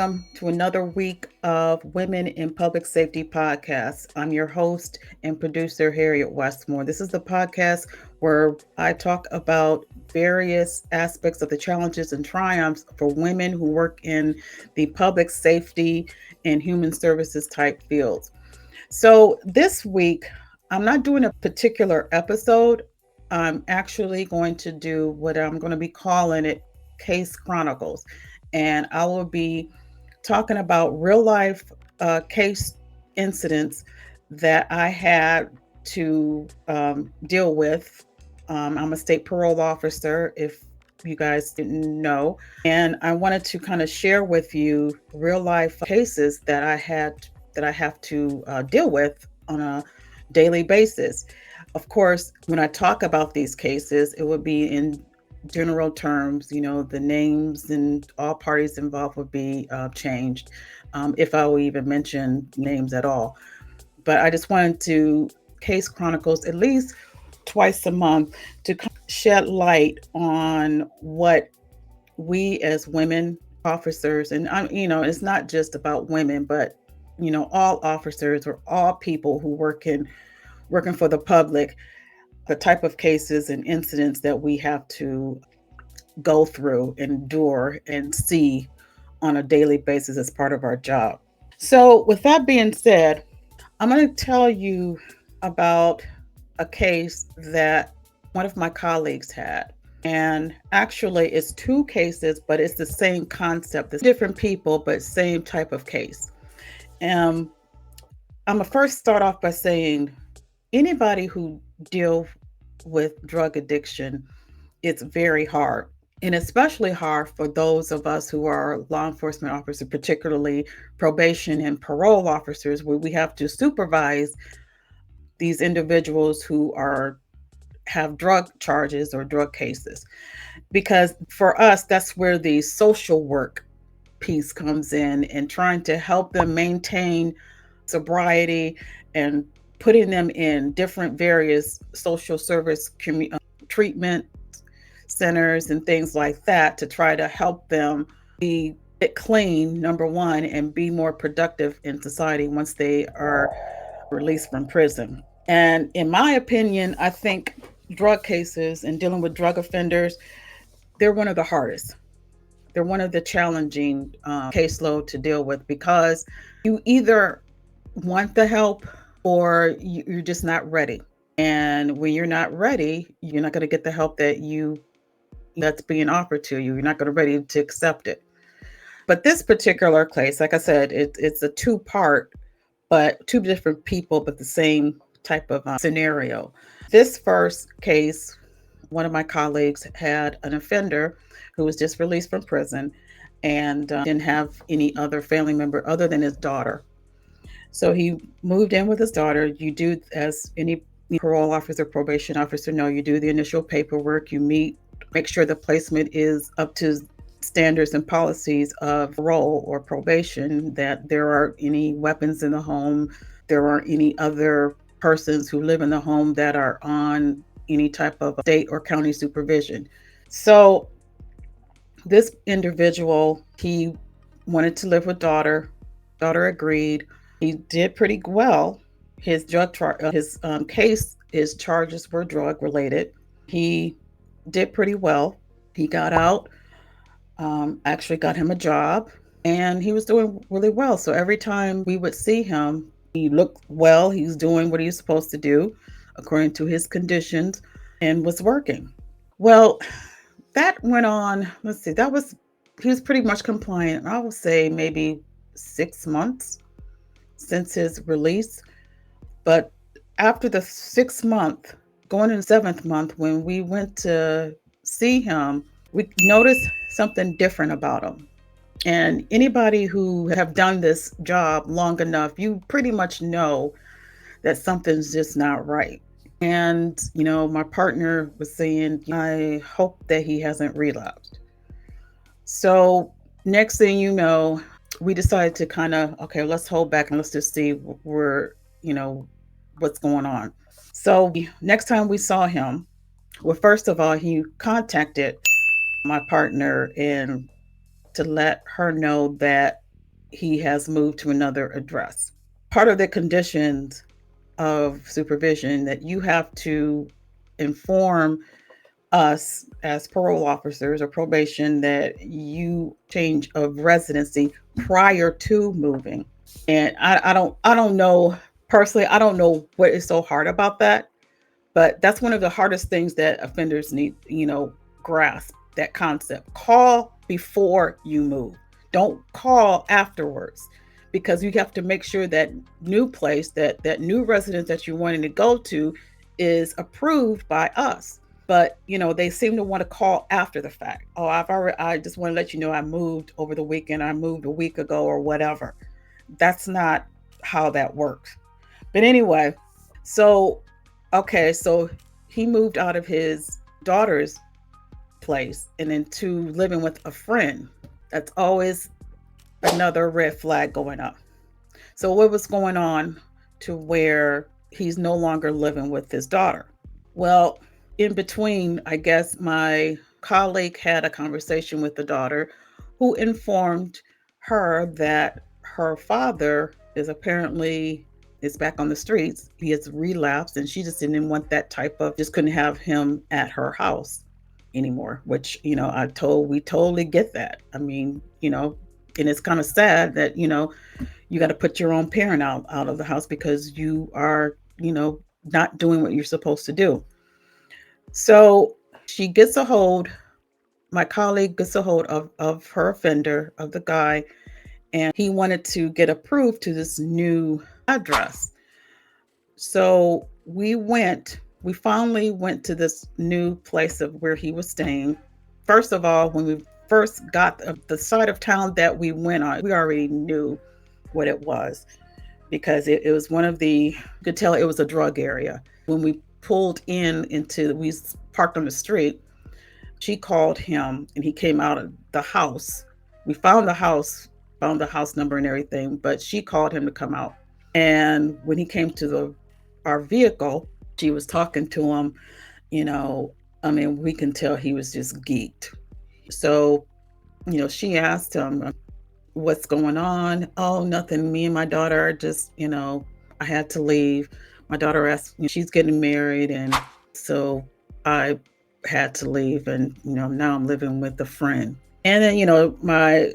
welcome to another week of Women in Public Safety podcast. I'm your host and producer, Harriet Westmore. This is the podcast where I talk about various aspects of the challenges and triumphs for women who work in the public safety and human services type fields. So this week, I'm not doing a particular episode. I'm actually going to do what I'm going to be calling it Case Chronicles. And I will be talking about real life case incidents that I had to deal with. I'm a state parole officer, if you guys didn't know. And I wanted to kind of share with you real life cases that I have to deal with on a daily basis. Of course, when I talk about these cases, it would be in general terms. The names and all parties involved would be changed, if I will even mention names at all. But I just wanted to case chronicles at least twice a month to shed light on what we as women officers, and it's not just about women, but all officers or all people who working for the public, the type of cases and incidents that we have to go through, endure, and see on a daily basis as part of our job. So, with that being said, I'm going to tell you about a case that one of my colleagues had. And actually, it's two cases, but it's the same concept. It's different people, but same type of case. I'm going to first start off by saying anybody who deals with drug addiction, it's very hard. And especially hard for those of us who are law enforcement officers, particularly probation and parole officers, where we have to supervise these individuals who have drug charges or drug cases. Because for us, that's where the social work piece comes in, and trying to help them maintain sobriety and putting them in different various social service treatment centers and things like that to try to help them be clean, number one, and be more productive in society once they are released from prison. And in my opinion, I think drug cases and dealing with drug offenders, they're one of the hardest. They're one of the challenging caseload to deal with, because you either want the help or you're just not ready. And when you're not ready, you're not going to get the help that's being offered to you. You're not going to be ready to accept it. But this particular case, like I said, it's a two-part, but two different people, but the same type of scenario. This first case, one of my colleagues had an offender who was just released from prison and didn't have any other family member other than his daughter. So he moved in with his daughter. You do, as any parole officer, probation officer know, you do the initial paperwork, you meet, make sure the placement is up to standards and policies of parole or probation, that there aren't any weapons in the home, there aren't any other persons who live in the home that are on any type of state or county supervision. So this individual, he wanted to live with daughter. Daughter agreed. He did pretty well. His case, his charges were drug related. He did pretty well. He got out, actually got him a job, and he was doing really well. So every time we would see him, he looked well. He's doing what he's supposed to do according to his conditions and was working. Well, that went on, let's see, he was pretty much compliant. I would say maybe 6 months since his release. But after the 6th month, going in the 7th month, when we went to see him, we noticed something different about him. And anybody who have done this job long enough, you pretty much know that something's just not right. And, my partner was saying, I hope that he hasn't relapsed. So next thing you know, we decided to kind of, okay, let's hold back and let's just see what's going on. So next time we saw him, well, first of all, he contacted my partner and to let her know that he has moved to another address. Part of the conditions of supervision that you have to inform us as parole officers or probation that you change of residency prior to moving. And I don't know personally, I don't know what is so hard about that, but that's one of the hardest things that offenders need, grasp that concept. Call before you move. Don't call afterwards, because you have to make sure that new place, that new residence that you're wanting to go to is approved by us. But they seem to want to call after the fact. Oh, I just want to let you know I moved over the weekend, I moved a week ago or whatever. That's not how that works. But anyway, so okay, so he moved out of his daughter's place and into living with a friend. That's always another red flag going up. So what was going on to where he's no longer living with his daughter? Well, in between, I guess my colleague had a conversation with the daughter, who informed her that her father is back on the streets. He has relapsed, and she just didn't want that type of, just couldn't have him at her house anymore, which, we totally get that. I mean, and it's kind of sad that, you got to put your own parent out of the house because you are, not doing what you're supposed to do. So she gets a hold, my colleague gets a hold of her offender, of the guy, and he wanted to get approved to this new address. So we finally went to this new place of where he was staying. First of all, when we first got the side of town that we went on, we already knew what it was, because it was one of the, you could tell it was a drug area. When we pulled we parked on the street, she called him and he came out of the house. We found the house number and everything, but she called him to come out. And when he came to our vehicle, she was talking to him, I mean, we can tell he was just geeked. So, she asked him, what's going on? Oh, nothing. Me and my daughter are just, I had to leave. My daughter asked, she's getting married. And so I had to leave. And, now I'm living with a friend. And then, my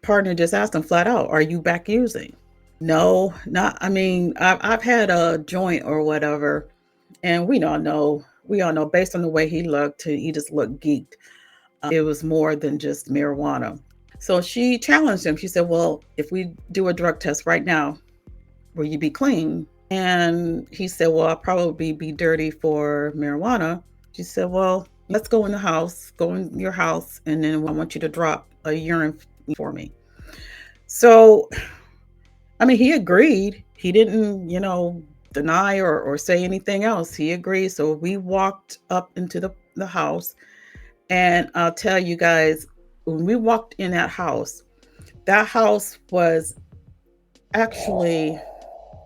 partner just asked him flat out, are you back using? No, not, I mean, I've had a joint or whatever. And we all know based on the way he looked, he just looked geeked. It was more than just marijuana. So she challenged him. She said, well, if we do a drug test right now, will you be clean? And he said, well, I'll probably be dirty for marijuana. She said, well, let's go go in your house, and then I want you to drop a urine for me. So, I mean, he agreed. He didn't, deny or say anything else. He agreed. So we walked up into the house. And I'll tell you guys, when we walked in that house was actually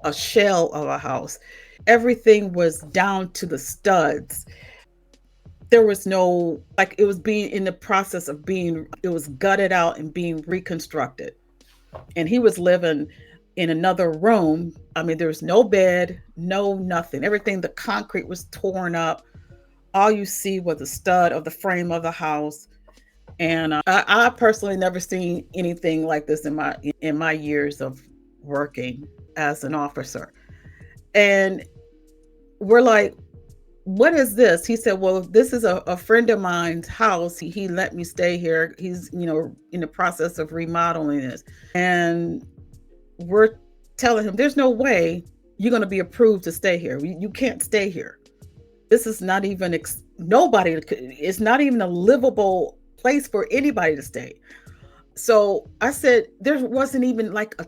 a shell of a house. Everything was down to the studs. There was no, like, it was being in the process of it was gutted out and being reconstructed. And he was living in another room. I mean, there was no bed, no nothing. Everything, the concrete was torn up. All you see was the stud of the frame of the house. And I personally never seen anything like this in my years of working as an officer. And we're like, what is this? He said, well, this is a friend of mine's house. He let me stay here. He's, in the process of remodeling this. And we're telling him, there's no way you're going to be approved to stay here. You can't stay here. This is not even, it's not even a livable place for anybody to stay. So I said, there wasn't even like a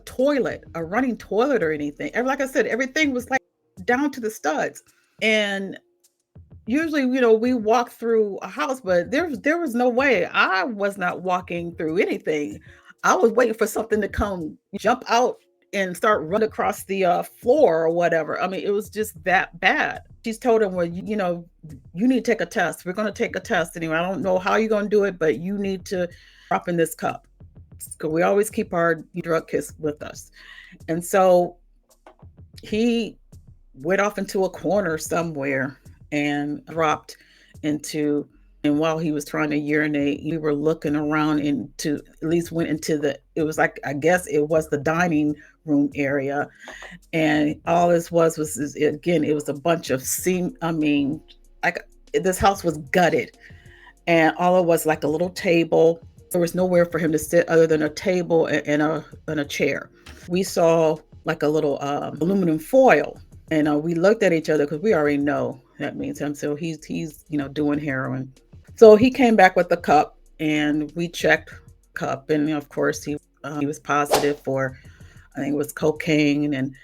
running toilet or anything. And like I said, everything was like down to the studs. And usually, we walk through a house, but there was no way. I was not walking through anything. I was waiting for something to come jump out and start running across the floor or whatever. I mean, it was just that bad. She's told him, well, you need to take a test. We're going to take a test anyway. I don't know how you're going to do it, but you need to drop in this cup. We always keep our drug kits with us. And so he went off into a corner somewhere and dropped into, and while he was trying to urinate, we were looking around into, at least went into it was like, I guess it was the dining room area. And all this was again, it was a bunch of like this house was gutted, and all it was like a little table. There was nowhere for him to sit other than a table and a chair. We saw like a little aluminum foil, and we looked at each other because we already know that means him. So he's doing heroin. So he came back with the cup, and we checked cup, and of course he was positive for, I think it was cocaine,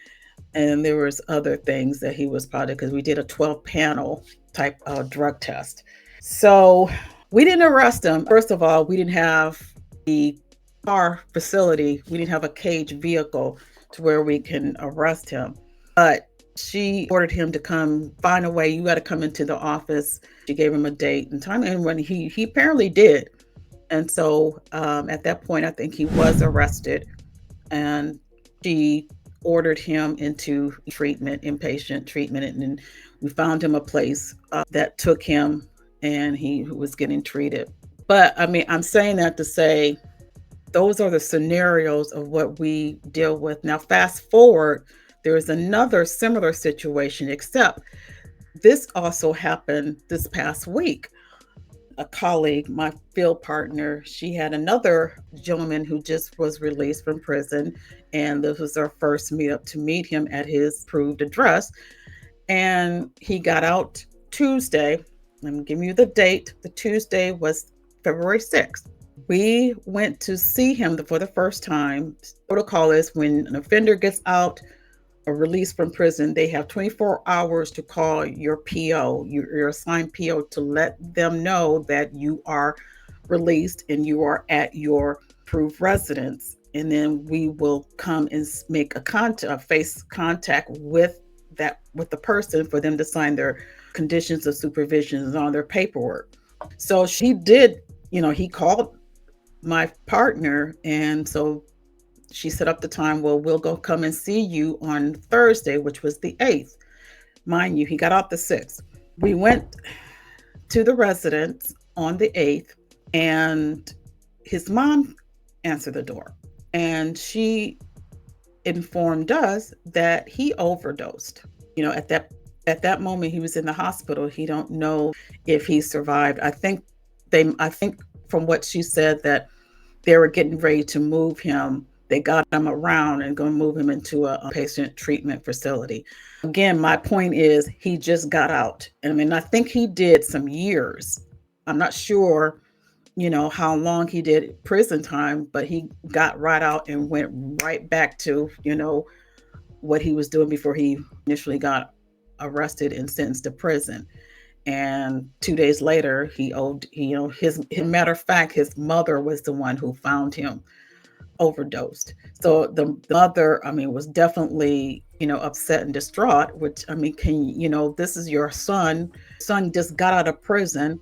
and there was other things that he was positive because we did a 12 panel type drug test. So we didn't arrest him. First of all, we didn't have the car facility. We didn't have a cage vehicle to where we can arrest him. But she ordered him to come, find a way. You got to come into the office. She gave him a date and time, and when he apparently did. And so at that point, I think he was arrested, and she ordered him into treatment, inpatient treatment, and then we found him a place that took him, and he was getting treated. But I mean, I'm saying that to say those are the scenarios of what we deal with. Now, fast forward, there is another similar situation, except this also happened this past week. A colleague, my field partner, she had another gentleman who just was released from prison, and this was our first meetup to meet him at his approved address. And he got out Tuesday. I'm giving you the date. The Tuesday was February 6th. We went to see him for the first time. Protocol is when an offender gets out or released from prison, they have 24 hours to call your PO, your assigned PO, to let them know that you are released and you are at your approved residence. And then we will come and make a face contact with the person for them to sign their conditions of supervision and all their paperwork. So she did, he called my partner, and so she set up the time. Well, we'll go come and see you on Thursday, which was the 8th. Mind you, he got off the 6th. We went to the residence on the 8th, and his mom answered the door, and she informed us that he overdosed. At that moment he was in the hospital. He don't know if he survived. I think from what she said that they were getting ready to move him. They got him around and going to move him into a patient treatment facility. Again, my point is he just got out. I mean, I think he did some years. I'm not sure, how long he did prison time, but he got right out and went right back to, what he was doing before he initially got arrested and sentenced to prison. And 2 days later, his matter of fact, his mother was the one who found him overdosed. So the mother, I mean, was definitely, upset and distraught, which, I mean, this is your son just got out of prison,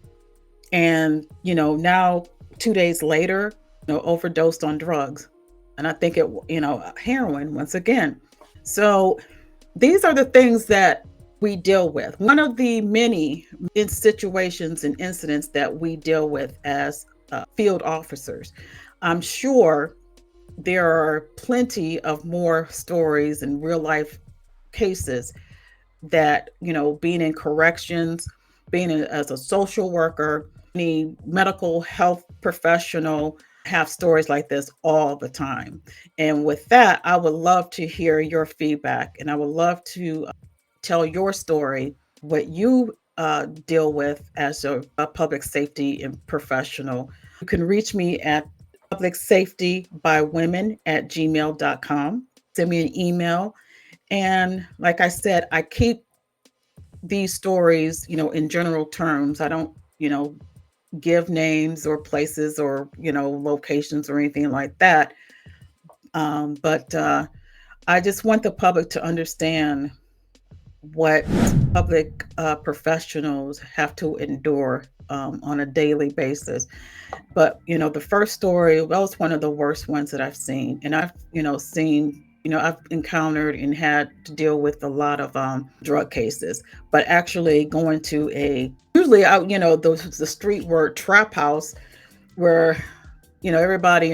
and, now 2 days later, overdosed on drugs. And I think heroin once again. So these are the things that we deal with. One of the many situations and incidents that we deal with as field officers. I'm sure there are plenty of more stories and real life cases that, being in corrections, as a social worker, any medical health professional, have stories like this all the time. And with that, I would love to hear your feedback, and I would love to tell your story, what you deal with as a public safety and professional. You can reach me at publicsafetybywomen@gmail.com. Send me an email. And like I said, I keep these stories, in general terms. I don't, give names or places or, locations or anything like that. But I just want the public to understand what public professionals have to endure on a daily basis. But the first story, that was one of the worst ones that I've seen, and I've seen, I've encountered and had to deal with a lot of drug cases. But actually going to a usually out, the street word trap house where everybody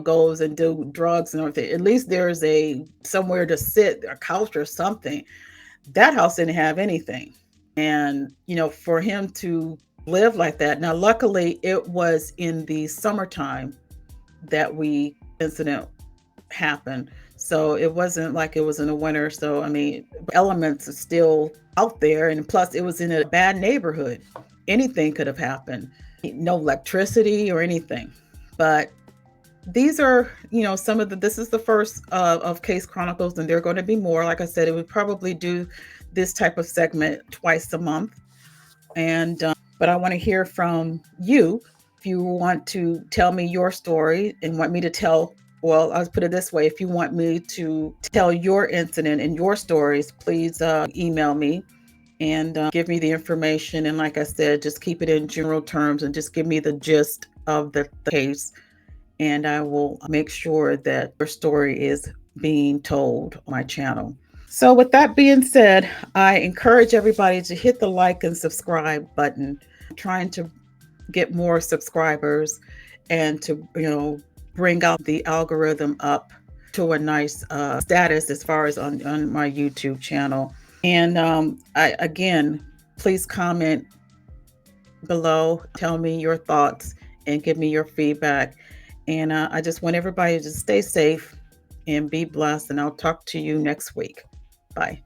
goes and do drugs and everything. At least there's a somewhere to sit, a couch or something. That house didn't have anything. And for him to live like that. Now luckily it was in the summertime that we incident happened, so it wasn't like it was in the winter. So I mean, elements are still out there, and plus it was in a bad neighborhood. Anything could have happened. No electricity or anything. But these are, some of the, this is the first of Case Chronicles, and there are going to be more. Like I said, it would probably do this type of segment twice a month. And, but I want to hear from you. If you want to tell me your story and want me to tell, well, I'll put it this way: if you want me to tell your incident and your stories, please email me and give me the information. And like I said, just keep it in general terms and just give me the gist of the case, and I will make sure that your story is being told on my channel. So, with that being said, I encourage everybody to hit the like and subscribe button. I'm trying to get more subscribers and to, bring out the algorithm up to a nice status as far as on my YouTube channel. And again, please comment below, tell me your thoughts, and give me your feedback. And I just want everybody to stay safe and be blessed. And I'll talk to you next week. Bye.